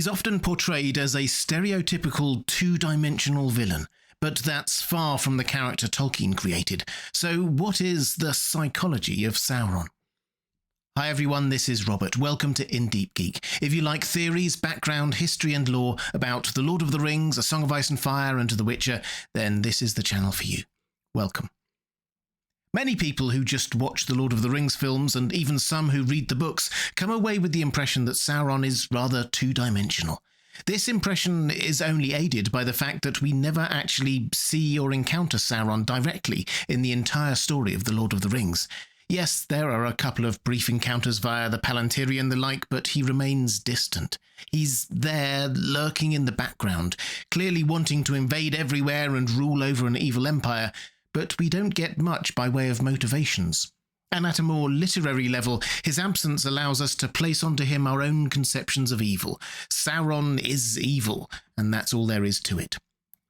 He's often portrayed as a stereotypical two-dimensional villain, but that's far from the character Tolkien created. So what is the psychology of Sauron? Hi everyone, this is Robert. Welcome to Deep Geek. If you like theories, background, history and lore about The Lord of the Rings, A Song of Ice and Fire and The Witcher, then this is the channel for you. Welcome. Many people who just watch the Lord of the Rings films, and even some who read the books, come away with the impression that Sauron is rather two-dimensional. This impression is only aided by the fact that we never actually see or encounter Sauron directly in the entire story of the Lord of the Rings. Yes, there are a couple of brief encounters via the Palantiri and the like, but he remains distant. He's there, lurking in the background, clearly wanting to invade everywhere and rule over an evil empire, but we don't get much by way of motivations. And at a more literary level, his absence allows us to place onto him our own conceptions of evil. Sauron is evil, and that's all there is to it.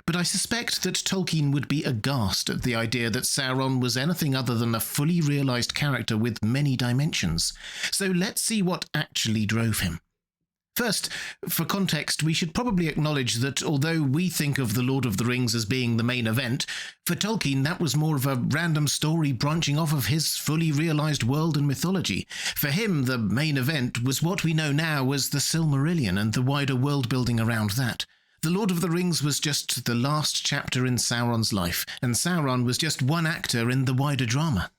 But I suspect that Tolkien would be aghast at the idea that Sauron was anything other than a fully realised character with many dimensions. So let's see what actually drove him. First, for context, we should probably acknowledge that although we think of The Lord of the Rings as being the main event, for Tolkien that was more of a random story branching off of his fully realised world and mythology. For him, the main event was what we know now as the Silmarillion and the wider world building around that. The Lord of the Rings was just the last chapter in Sauron's life, and Sauron was just one actor in the wider drama.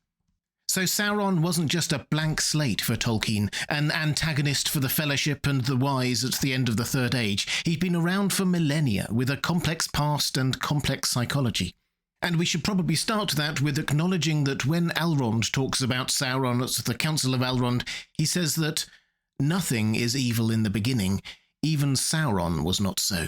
So Sauron wasn't just a blank slate for Tolkien, an antagonist for the Fellowship and the Wise at the end of the Third Age. He'd been around for millennia, with a complex past and complex psychology. And we should probably start that with acknowledging that when Elrond talks about Sauron at the Council of Elrond, he says that nothing is evil in the beginning, even Sauron was not so.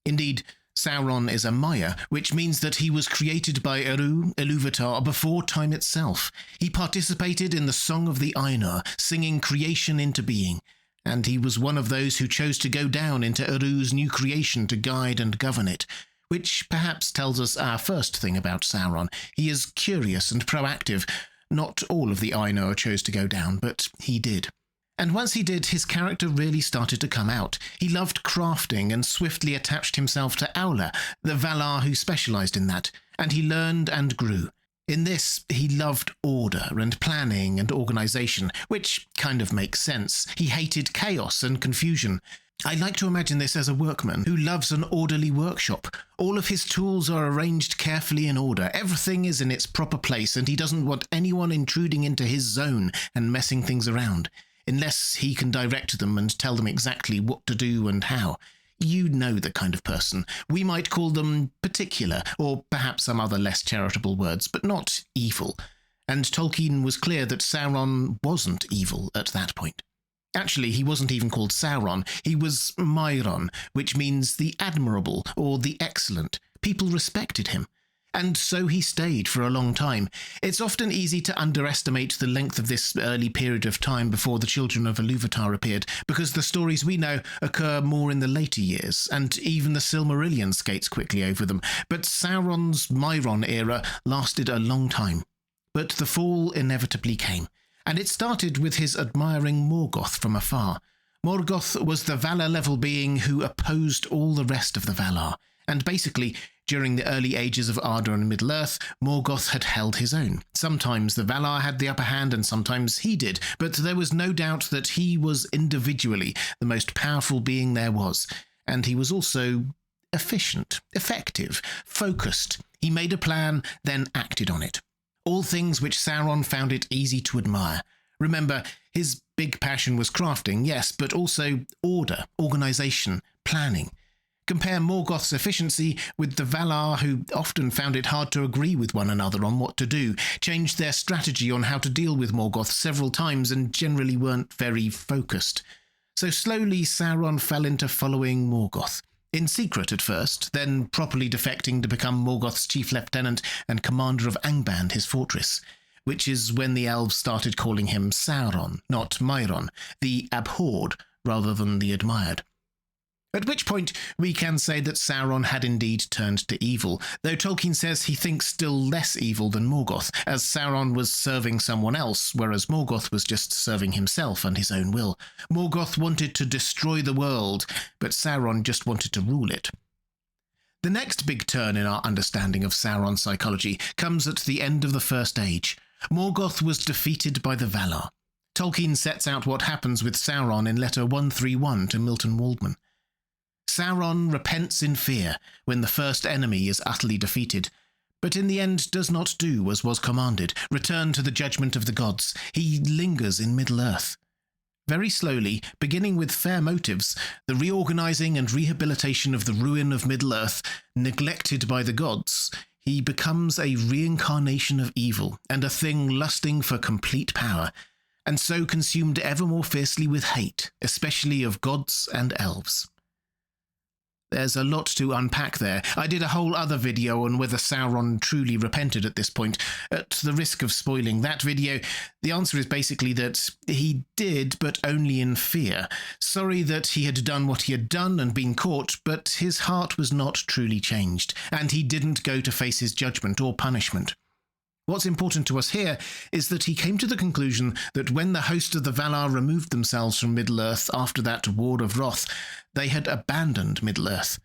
Indeed, Sauron is a Maya, which means that he was created by Eru, Ilúvatar, before time itself. He participated in the Song of the Ainur, singing creation into being, and he was one of those who chose to go down into Eru's new creation to guide and govern it, which perhaps tells us our first thing about Sauron. He is curious and proactive. Not all of the Ainur chose to go down, but he did. And once he did, his character really started to come out. He loved crafting and swiftly attached himself to Aula, the Valar who specialised in that, and he learned and grew. In this, he loved order and planning and organisation, which kind of makes sense. He hated chaos and confusion. I like to imagine this as a workman who loves an orderly workshop. All of his tools are arranged carefully in order. Everything is in its proper place, and he doesn't want anyone intruding into his zone and messing things around. Unless he can direct them and tell them exactly what to do and how. You know the kind of person. We might call them particular, or perhaps some other less charitable words, but not evil. And Tolkien was clear that Sauron wasn't evil at that point. Actually, he wasn't even called Sauron. He was Mairon, which means the admirable or the excellent. People respected him. And so he stayed for a long time. It's often easy to underestimate the length of this early period of time before the children of Ilúvatar appeared, because the stories we know occur more in the later years, and even the Silmarillion skates quickly over them. But Sauron's Mairon era lasted a long time. But the fall inevitably came, and it started with his admiring Morgoth from afar. Morgoth was the Valar-level being who opposed all the rest of the Valar, and basically, during the early ages of Arda and Middle-earth, Morgoth had held his own. Sometimes the Valar had the upper hand and sometimes he did, but there was no doubt that he was individually the most powerful being there was. And he was also efficient, effective, focused. He made a plan, then acted on it. All things which Sauron found it easy to admire. Remember, his big passion was crafting, yes, but also order, organisation, planning. Compare Morgoth's efficiency with the Valar, who often found it hard to agree with one another on what to do, changed their strategy on how to deal with Morgoth several times and generally weren't very focused. So slowly Sauron fell into following Morgoth. In secret at first, then properly defecting to become Morgoth's chief lieutenant and commander of Angband, his fortress, which is when the elves started calling him Sauron, not Mairon, the abhorred rather than the admired. At which point we can say that Sauron had indeed turned to evil, though Tolkien says he thinks still less evil than Morgoth, as Sauron was serving someone else, whereas Morgoth was just serving himself and his own will. Morgoth wanted to destroy the world, but Sauron just wanted to rule it. The next big turn in our understanding of Sauron's psychology comes at the end of the First Age. Morgoth was defeated by the Valar. Tolkien sets out what happens with Sauron in letter 131 to Milton Waldman. Sauron repents in fear when the first enemy is utterly defeated, but in the end does not do as was commanded, return to the judgment of the gods. He lingers in Middle-earth. Very slowly, beginning with fair motives, the reorganizing and rehabilitation of the ruin of Middle-earth, neglected by the gods, he becomes a reincarnation of evil and a thing lusting for complete power, and so consumed ever more fiercely with hate, especially of gods and elves. There's a lot to unpack there. I did a whole other video on whether Sauron truly repented at this point. At the risk of spoiling that video, the answer is basically that he did, but only in fear. Sorry that he had done what he had done and been caught, but his heart was not truly changed, and he didn't go to face his judgment or punishment. What's important to us here is that he came to the conclusion that when the host of the Valar removed themselves from Middle-earth after that War of Wrath, they had abandoned Middle-earth.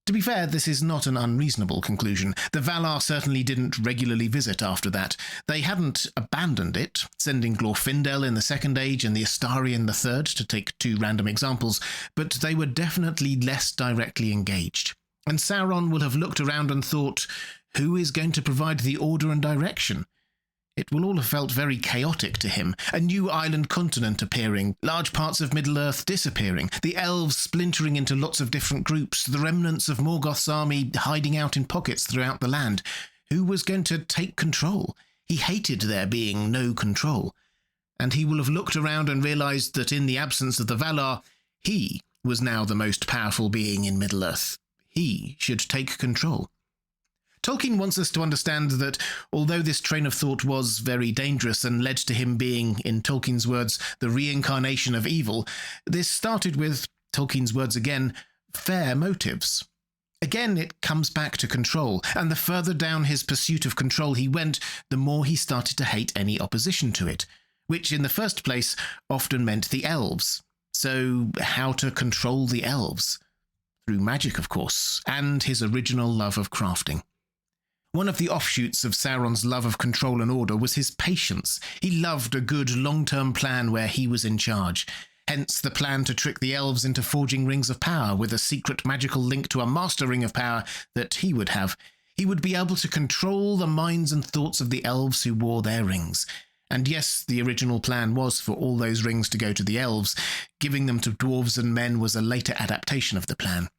To be fair, this is not an unreasonable conclusion. The Valar certainly didn't regularly visit after that. They hadn't abandoned it, sending Glorfindel in the Second Age and the Astari in the Third, to take two random examples, but they were definitely less directly engaged. And Sauron will have looked around and thought, who is going to provide the order and direction? It will all have felt very chaotic to him. A new island continent appearing, large parts of Middle-earth disappearing, the elves splintering into lots of different groups, the remnants of Morgoth's army hiding out in pockets throughout the land. Who was going to take control? He hated there being no control. And he will have looked around and realised that in the absence of the Valar, he was now the most powerful being in Middle-earth. He should take control. Tolkien wants us to understand that although this train of thought was very dangerous and led to him being, in Tolkien's words, the reincarnation of evil, this started with, Tolkien's words again, fair motives. Again, it comes back to control, and the further down his pursuit of control he went, the more he started to hate any opposition to it, which in the first place often meant the elves. So how to control the elves? Through magic, of course, and his original love of crafting. One of the offshoots of Sauron's love of control and order was his patience. He loved a good long-term plan where he was in charge. Hence the plan to trick the elves into forging rings of power with a secret magical link to a master ring of power that he would have. He would be able to control the minds and thoughts of the elves who wore their rings. And yes, the original plan was for all those rings to go to the elves. Giving them to dwarves and men was a later adaptation of the plan.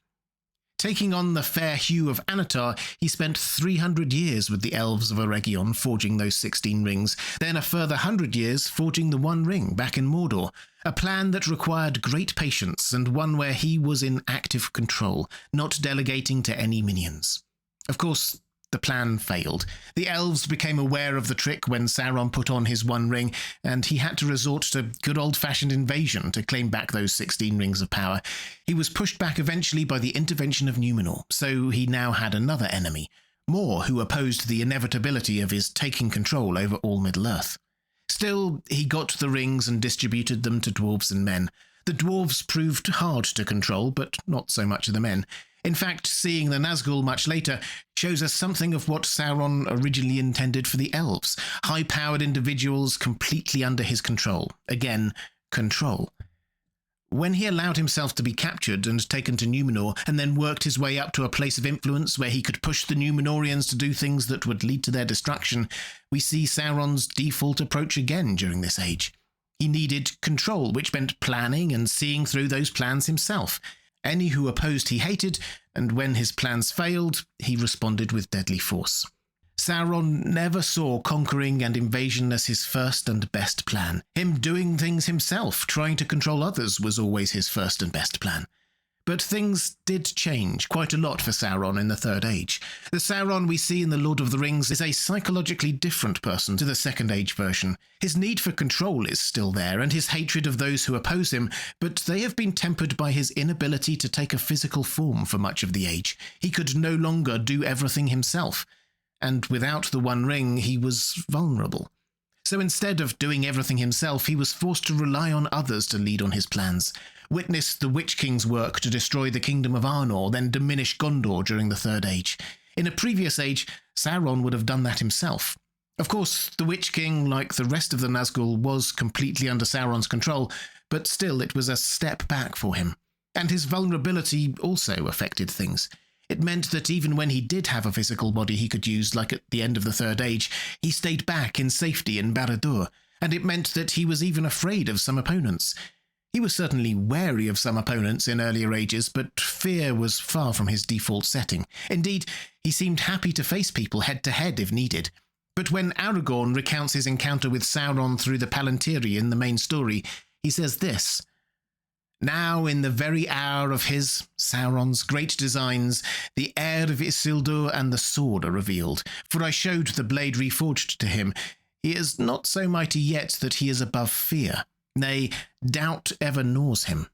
Taking on the fair hue of Anatar, he spent 300 years with the elves of Eregion forging those 16 rings, then a further 100 years forging the one ring back in Mordor, a plan that required great patience and one where he was in active control, not delegating to any minions. Of course, the plan failed. The elves became aware of the trick when Sauron put on his one ring, and he had to resort to good old-fashioned invasion to claim back those 16 rings of power. He was pushed back eventually by the intervention of Numenor, so he now had another enemy, Morr, who opposed the inevitability of his taking control over all Middle-earth. Still, he got the rings and distributed them to dwarves and men. The dwarves proved hard to control, but not so much the men. In fact, seeing the Nazgul much later shows us something of what Sauron originally intended for the elves. High-powered individuals completely under his control. Again, control. When he allowed himself to be captured and taken to Numenor, and then worked his way up to a place of influence where he could push the Numenorians to do things that would lead to their destruction, we see Sauron's default approach again during this age. He needed control, which meant planning and seeing through those plans himself. Any who opposed he hated, and when his plans failed, he responded with deadly force. Sauron never saw conquering and invasion as his first and best plan. Him doing things himself, trying to control others, was always his first and best plan. But things did change quite a lot for Sauron in the Third Age. The Sauron we see in The Lord of the Rings is a psychologically different person to the Second Age version. His need for control is still there, and his hatred of those who oppose him, but they have been tempered by his inability to take a physical form for much of the Age. He could no longer do everything himself, and without the One Ring, he was vulnerable. So instead of doing everything himself, he was forced to rely on others to lead on his plans. Witness the Witch King's work to destroy the kingdom of Arnor, then diminish Gondor during the Third Age. In a previous age, Sauron would have done that himself. Of course, the Witch King, like the rest of the Nazgul, was completely under Sauron's control, but still it was a step back for him. And his vulnerability also affected things. It meant that even when he did have a physical body he could use, like at the end of the Third Age, he stayed back in safety in Barad-dûr, and it meant that he was even afraid of some opponents. He was certainly wary of some opponents in earlier ages, but fear was far from his default setting. Indeed, he seemed happy to face people head-to-head if needed. But when Aragorn recounts his encounter with Sauron through the Palantiri in the main story, he says this: "Now, in the very hour of his, Sauron's, great designs, the heir of Isildur and the sword are revealed. For I showed the blade reforged to him. He is not so mighty yet that he is above fear. Nay, doubt ever gnaws him."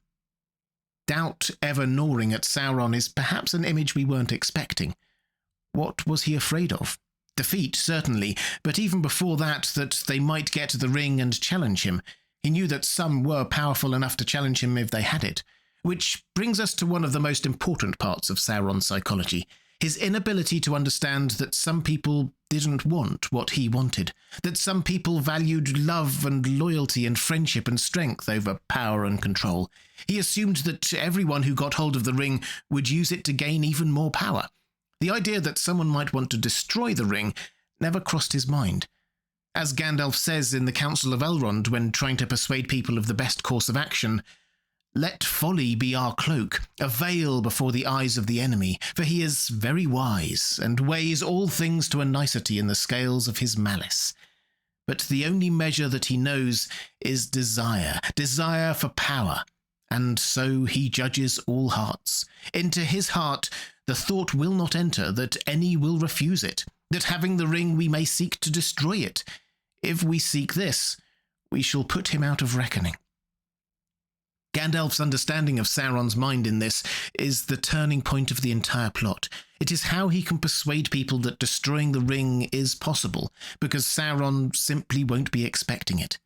Doubt ever gnawing at Sauron is perhaps an image we weren't expecting. What was he afraid of? Defeat, certainly, but even before that they might get the ring and challenge him. He knew that some were powerful enough to challenge him if they had it. Which brings us to one of the most important parts of Sauron's psychology: his inability to understand that some people didn't want what he wanted, that some people valued love and loyalty and friendship and strength over power and control. He assumed that everyone who got hold of the ring would use it to gain even more power. The idea that someone might want to destroy the ring never crossed his mind. As Gandalf says in the Council of Elrond when trying to persuade people of the best course of action, "Let folly be our cloak, a veil before the eyes of the enemy, for he is very wise, and weighs all things to a nicety in the scales of his malice. But the only measure that he knows is desire for power, and so he judges all hearts. Into his heart the thought will not enter that any will refuse it, that having the ring we may seek to destroy it. If we seek this, we shall put him out of reckoning." Gandalf's understanding of Sauron's mind in this is the turning point of the entire plot. It is how he can persuade people that destroying the ring is possible, because Sauron simply won't be expecting it.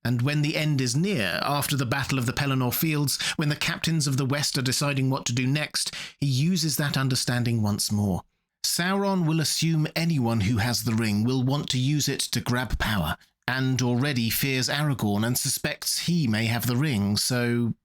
And when the end is near, after the Battle of the Pelennor Fields, when the captains of the West are deciding what to do next, he uses that understanding once more. Sauron will assume anyone who has the ring will want to use it to grab power, and already fears Aragorn and suspects he may have the ring, so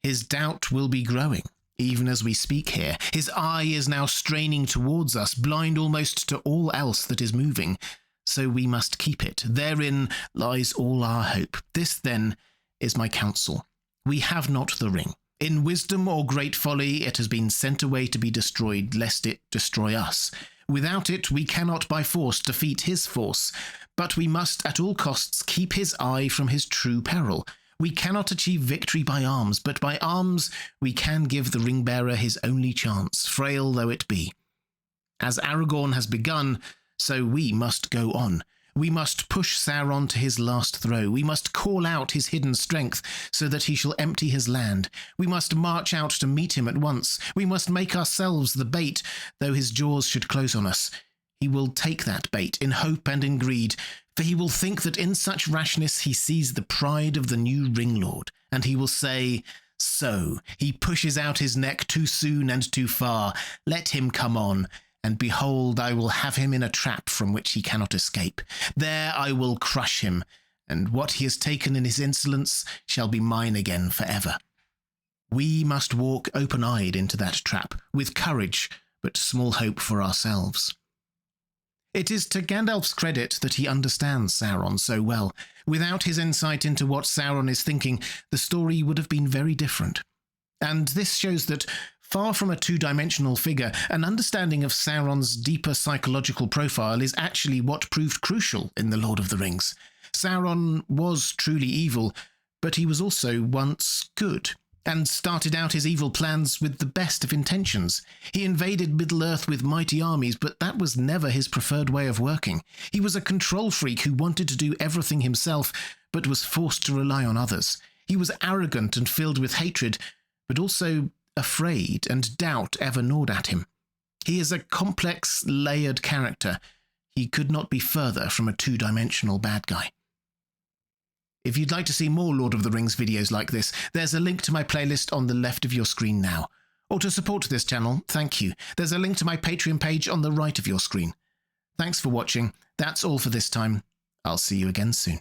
his doubt will be growing, even as we speak here. His eye is now straining towards us, blind almost to all else that is moving, so we must keep it. Therein lies all our hope. This, then, is my counsel. We have not the ring. In wisdom or great folly, it has been sent away to be destroyed, lest it destroy us. Without it, we cannot by force defeat his force, but we must at all costs keep his eye from his true peril. We cannot achieve victory by arms, but by arms we can give the ring-bearer his only chance, frail though it be. As Aragorn has begun, so we must go on. We must push Sauron to his last throw. We must call out his hidden strength so that he shall empty his land. We must march out to meet him at once. We must make ourselves the bait, though his jaws should close on us. He will take that bait in hope and in greed, for he will think that in such rashness he sees the pride of the new ring-lord, and he will say, "So, he pushes out his neck too soon and too far. Let him come on. And behold, I will have him in a trap from which he cannot escape. There I will crush him, and what he has taken in his insolence shall be mine again forever." We must walk open-eyed into that trap, with courage, but small hope for ourselves. It is to Gandalf's credit that he understands Sauron so well. Without his insight into what Sauron is thinking, the story would have been very different. And this shows that, far from a two-dimensional figure, an understanding of Sauron's deeper psychological profile is actually what proved crucial in The Lord of the Rings. Sauron was truly evil, but he was also once good. and started out his evil plans with the best of intentions. He invaded Middle-earth with mighty armies, but that was never his preferred way of working. He was a control freak who wanted to do everything himself, but was forced to rely on others. He was arrogant and filled with hatred, but also afraid, and doubt ever gnawed at him. He is a complex, layered character. He could not be further from a two-dimensional bad guy. If you'd like to see more Lord of the Rings videos like this, there's a link to my playlist on the left of your screen now. Or to support this channel, thank you. There's a link to my Patreon page on the right of your screen. Thanks for watching. That's all for this time. I'll see you again soon.